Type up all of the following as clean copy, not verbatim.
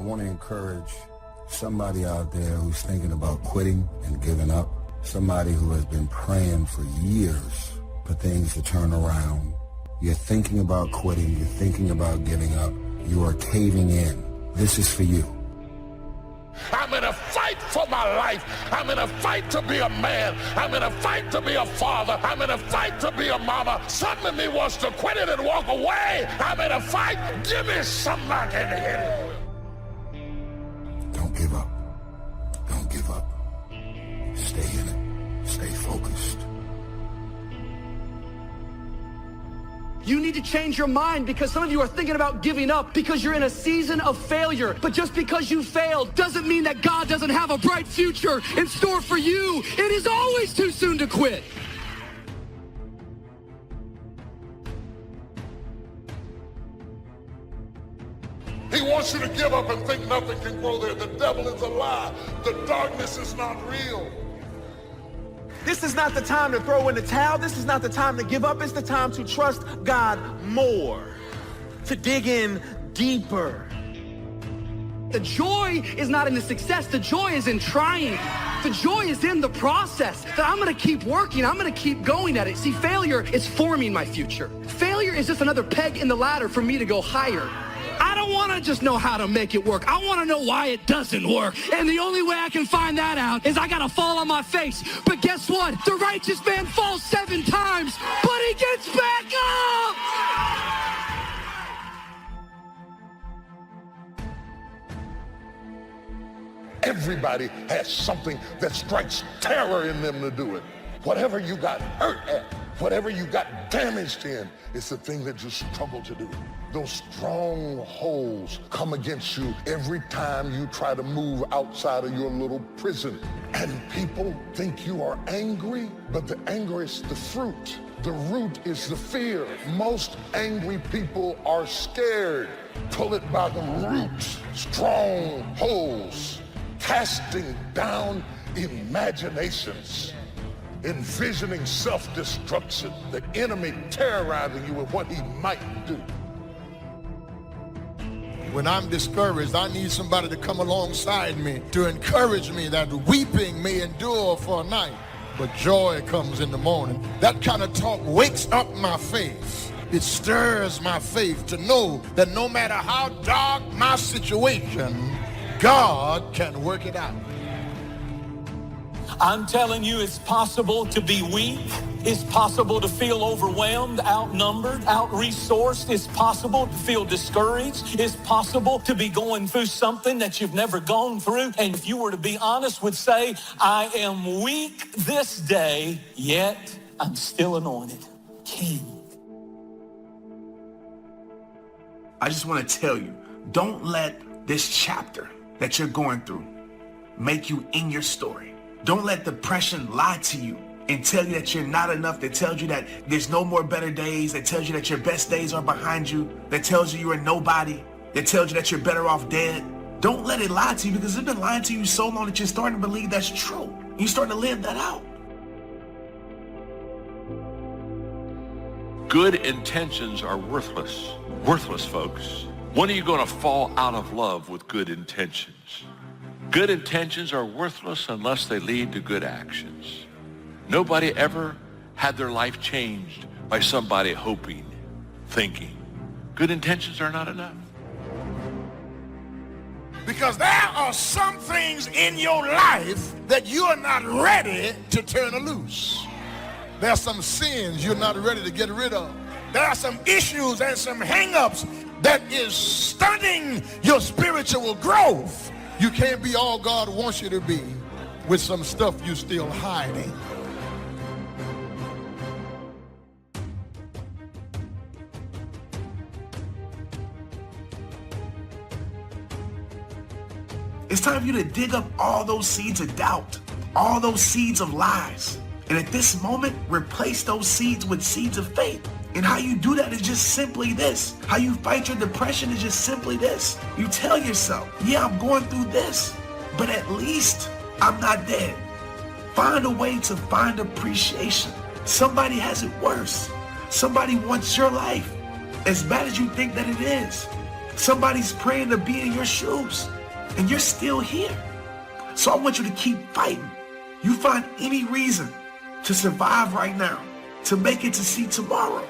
want to encourage somebody out there who's thinking about quitting and giving up, somebody who has been praying for years for things to turn around. You're thinking about quitting, you're thinking about giving up, you are caving in. This is for you. I'm in a fight for my life. I'm in a fight to be a man. I'm in a fight to be a father. I'm in a fight to be a mama. Some of me wants to quit it and walk away. I'm in a fight. Give me somebody in here. Don't give up. Don't give up. Stay in it. Stay focused. You need to change your mind because some of you are thinking about giving up because you're in a season of failure. But just because you failed doesn't mean that God doesn't have a bright future in store for you. It is always too soon to quit. He wants you to give up and think nothing can grow there. The devil is a lie. The darkness is not real. This is not the time to throw in the towel. This is not the time to give up. It's the time to trust God more, to dig in deeper. The joy is not in the success. The joy is in trying. The joy is in the process. That I'm going to keep working. I'm going to keep going at it. See, failure is forming my future. Failure is just another peg in the ladder for me to go higher. I don't want to just know how to make it work. I want to know why it doesn't work. And the only way I can find that out is I got to fall on my face. But guess what? The righteous man falls 7 times, but he gets back up. Everybody has something that strikes terror in them to do it. Whatever you got hurt at, whatever you got damaged in, it's the thing that you struggle to do. Those strongholds come against you every time you try to move outside of your little prison. And people think you are angry, but the anger is the fruit. The root is the fear. Most angry people are scared. Pull it by the root. Strongholds, casting down imaginations, envisioning self-destruction, the enemy terrorizing you with what he might do. When I'm discouraged, I need somebody to come alongside me to encourage me that weeping may endure for a night, but joy comes in the morning. That kind of talk wakes up my faith. It stirs my faith to know that no matter how dark my situation, God can work it out. I'm telling you, it's possible to be weak. It's possible to feel overwhelmed, outnumbered, out-resourced. It's possible to feel discouraged. It's possible to be going through something that you've never gone through. And if you were to be honest, would say, I am weak this day, yet I'm still anointed king. I just want to tell you, don't let this chapter that you're going through make you in your story. Don't let depression lie to you and tell you that you're not enough, that tells you that there's no more better days, that tells you that your best days are behind you, that tells you you're a nobody, that tells you that you're better off dead. Don't let it lie to you, because it's been lying to you so long that you're starting to believe that's true. You're starting to live that out. Good intentions are worthless. Worthless, folks. When are you going to fall out of love with good intentions? Good intentions are worthless unless they lead to good actions. Nobody ever had their life changed by somebody hoping, thinking. Good intentions are not enough. Because there are some things in your life that you are not ready to turn loose. There are some sins you're not ready to get rid of. There are some issues and some hang-ups that is stunting your spiritual growth. You can't be all God wants you to be with some stuff you're still hiding. It's time for you to dig up all those seeds of doubt, all those seeds of lies. And at this moment, replace those seeds with seeds of faith. And how you do that is just simply this. How you fight your depression is just simply this. You tell yourself, yeah, I'm going through this, but at least I'm not dead. Find a way to find appreciation. Somebody has it worse. Somebody wants your life as bad as you think that it is. Somebody's praying to be in your shoes, and you're still here. So I want you to keep fighting. You find any reason to survive right now, to make it to see tomorrow.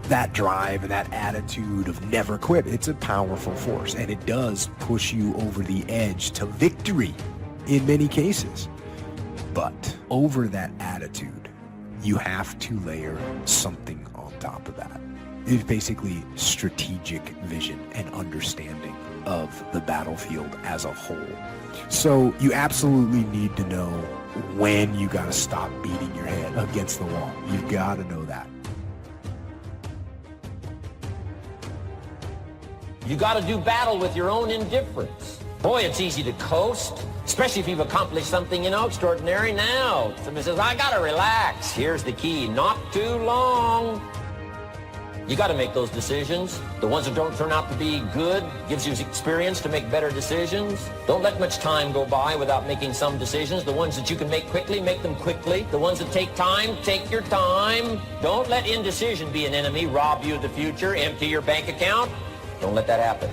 That drive and that attitude of never quit, it's a powerful force, and it does push you over the edge to victory in many cases. But over that attitude, you have to layer something on top of that. It's basically strategic vision and understanding of the battlefield as a whole. So you absolutely need to know when you got to stop beating your head against the wall. You've got to know that. You got to do battle with your own indifference. Boy, it's easy to coast, especially if you've accomplished something, extraordinary. Now, somebody says, I got to relax. Here's the key, not too long. You got to make those decisions. The ones that don't turn out to be good gives you experience to make better decisions. Don't let much time go by without making some decisions. The ones that you can make quickly, make them quickly. The ones that take time, take your time. Don't let indecision be an enemy, rob you of the future, empty your bank account. Don't let that happen.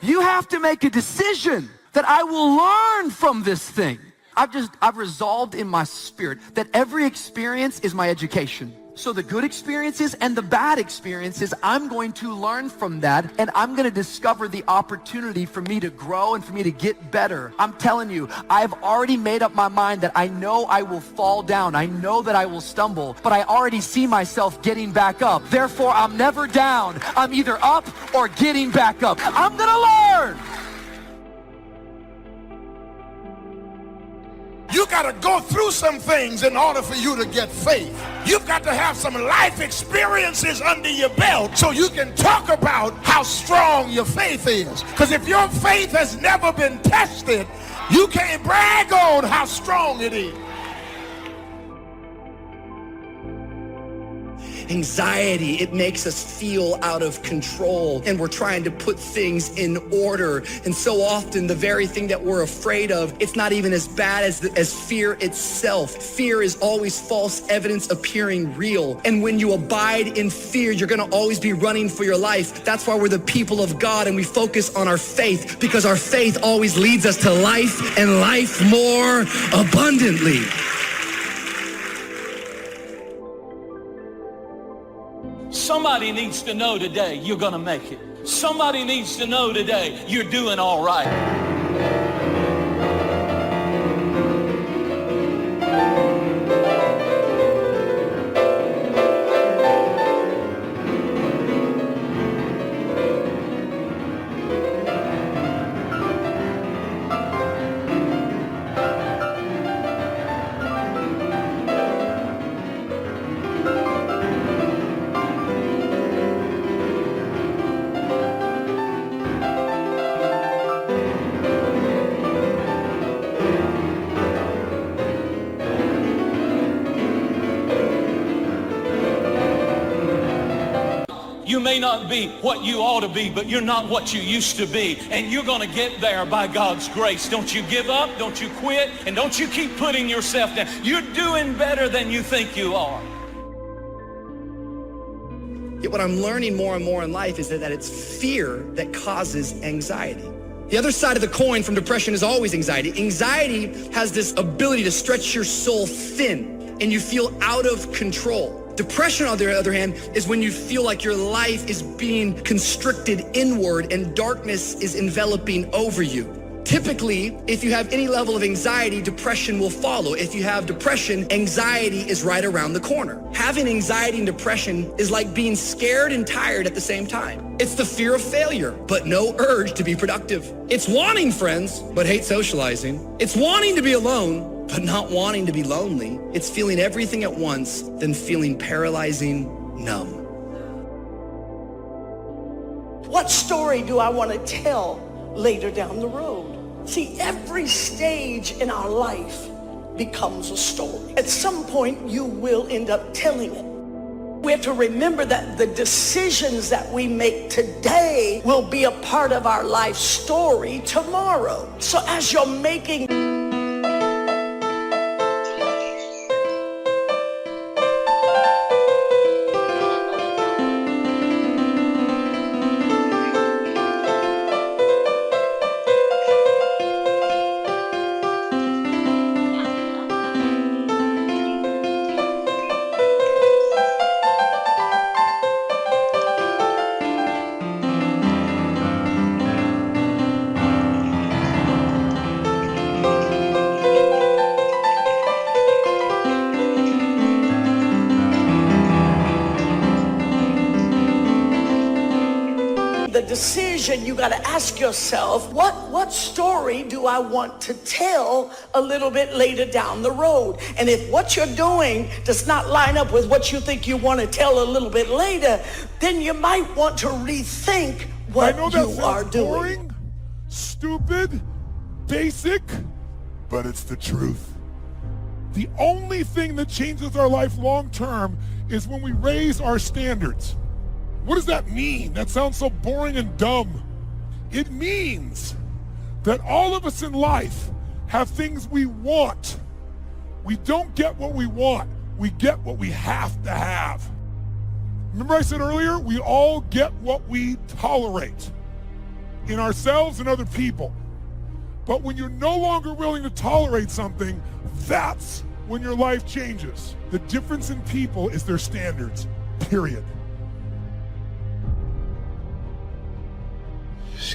You have to make a decision that I will learn from this thing. I've resolved in my spirit that every experience is my education. So the good experiences and the bad experiences, I'm going to learn from that, and I'm going to discover the opportunity for me to grow and for me to get better. I'm telling you, I've already made up my mind that I know I will fall down. I know that I will stumble, but I already see myself getting back up. Therefore, I'm never down. I'm either up or getting back up. I'm going to learn. You got to go through some things in order for you to get faith. You've got to have some life experiences under your belt so you can talk about how strong your faith is. Because if your faith has never been tested, you can't brag on how strong it is. Anxiety, it makes us feel out of control, and we're trying to put things in order. And so often the very thing that we're afraid of, it's not even as bad as fear itself. Fear is always false evidence appearing real. And when you abide in fear, you're gonna always be running for your life. That's why we're the people of God, and we focus on our faith, because our faith always leads us to life, and life more abundantly. Somebody needs to know today you're going to make it. Somebody needs to know today you're doing all right. You may not be what you ought to be, but you're not what you used to be. And you're going to get there by God's grace. Don't you give up, don't you quit, and don't you keep putting yourself down. You're doing better than you think you are. Yet what I'm learning more and more in life is that it's fear that causes anxiety. The other side of the coin from depression is always anxiety. Anxiety has this ability to stretch your soul thin, and you feel out of control. Depression, on the other hand, is when you feel like your life is being constricted inward and darkness is enveloping over you. Typically, if you have any level of anxiety, depression will follow. If you have depression, anxiety is right around the corner. Having anxiety and depression is like being scared and tired at the same time. It's the fear of failure, but no urge to be productive. It's wanting friends, but hate socializing. It's wanting to be alone, but not wanting to be lonely. It's feeling everything at once, then feeling paralyzing numb. What story do I want to tell later down the road? See, every stage in our life becomes a story. At some point, you will end up telling it. We have to remember that the decisions that we make today will be a part of our life story tomorrow. So as you're making the decision, you got to ask yourself, what story do I want to tell a little bit later down the road? And if what you're doing does not line up with what you think you want to tell a little bit later, then you might want to rethink what you are doing. Boring, stupid, basic, but it's the truth. The only thing that changes our life long term is when we raise our standards. What does that mean? That sounds so boring and dumb. It means that all of us in life have things we want. We don't get what we want. We get what we have to have. Remember I said earlier, we all get what we tolerate in ourselves and other people. But when you're no longer willing to tolerate something, that's when your life changes. The difference in people is their standards, period.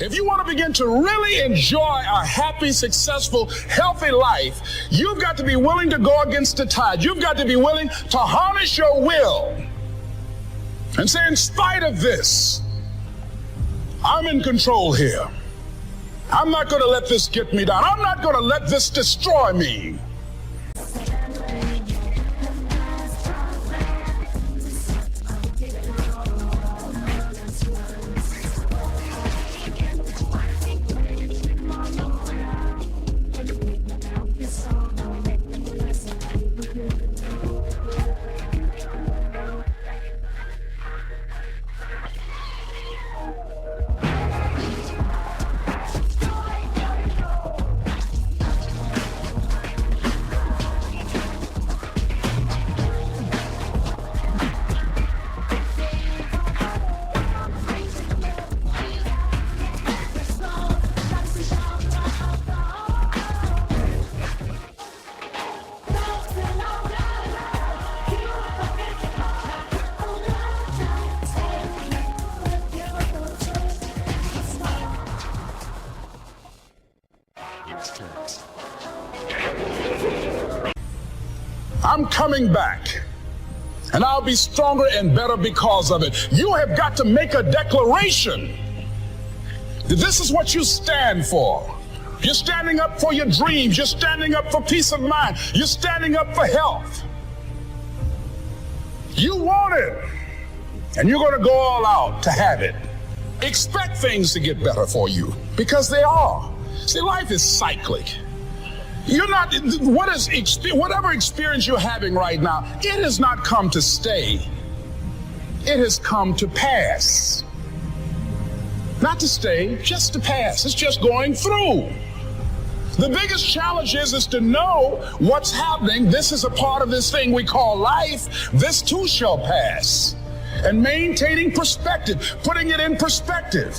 If you want to begin to really enjoy a happy, successful, healthy life, you've got to be willing to go against the tide. You've got to be willing to harness your will and say, in spite of this, I'm in control here. I'm not going to let this get me down. I'm not going to let this destroy me. I'm coming back, and I'll be stronger and better because of it. You have got to make a declaration that this is what you stand for. You're standing up for your dreams. You're standing up for peace of mind. You're standing up for health. You want it, and you're going to go all out to have it. Expect things to get better for you, because they are. See, life is cyclic. You're not, whatever experience you're having right now, it has not come to stay. It has come to pass. Not to stay, just to pass. It's just going through. The biggest challenge is to know what's happening. This is a part of this thing we call life. This too shall pass. And maintaining perspective, putting it in perspective.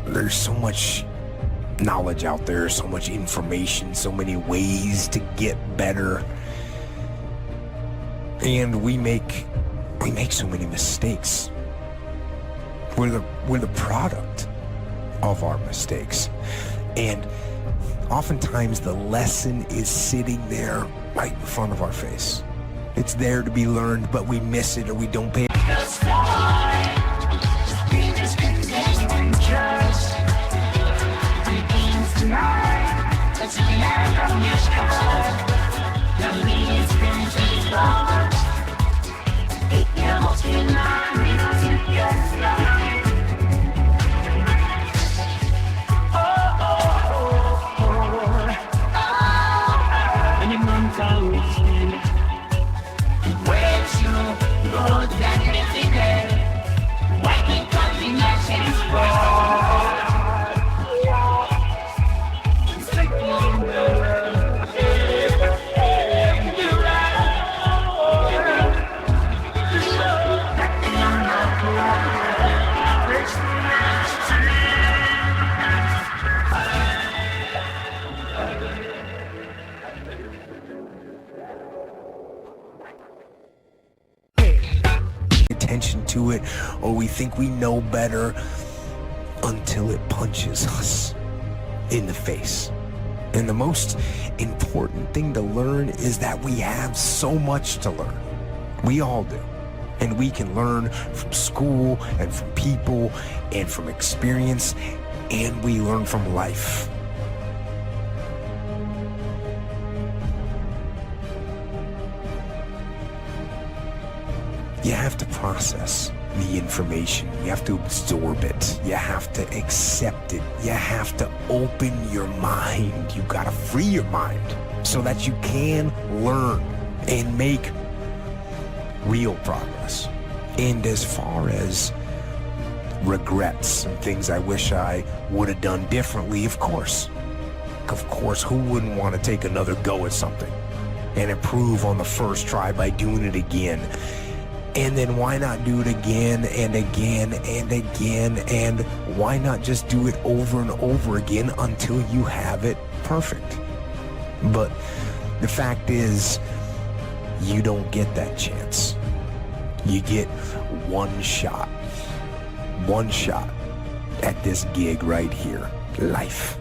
There's so much knowledge out there, so much information, so many ways to get better. And we make so many mistakes. We're the product of our mistakes. And oftentimes the lesson is sitting there right in front of our face. It's there to be learned, but we miss it or we don't pay attention. solution to it, or we think we know better until it punches us in the face. And the most important thing to learn is that we have so much to learn. We all do. And we can learn from school and from people and from experience, and we learn from life. You have to process the information. You have to absorb it. You have to accept it. You have to open your mind. You gotta free your mind so that you can learn and make real progress. And as far as regrets and things I wish I would have done differently, of course, who wouldn't want to take another go at something and improve on the first try by doing it again? And then why not do it again and again and again? And why not just do it over and over again until you have it perfect? But the fact is, you don't get that chance. You get one shot at this gig right here, life.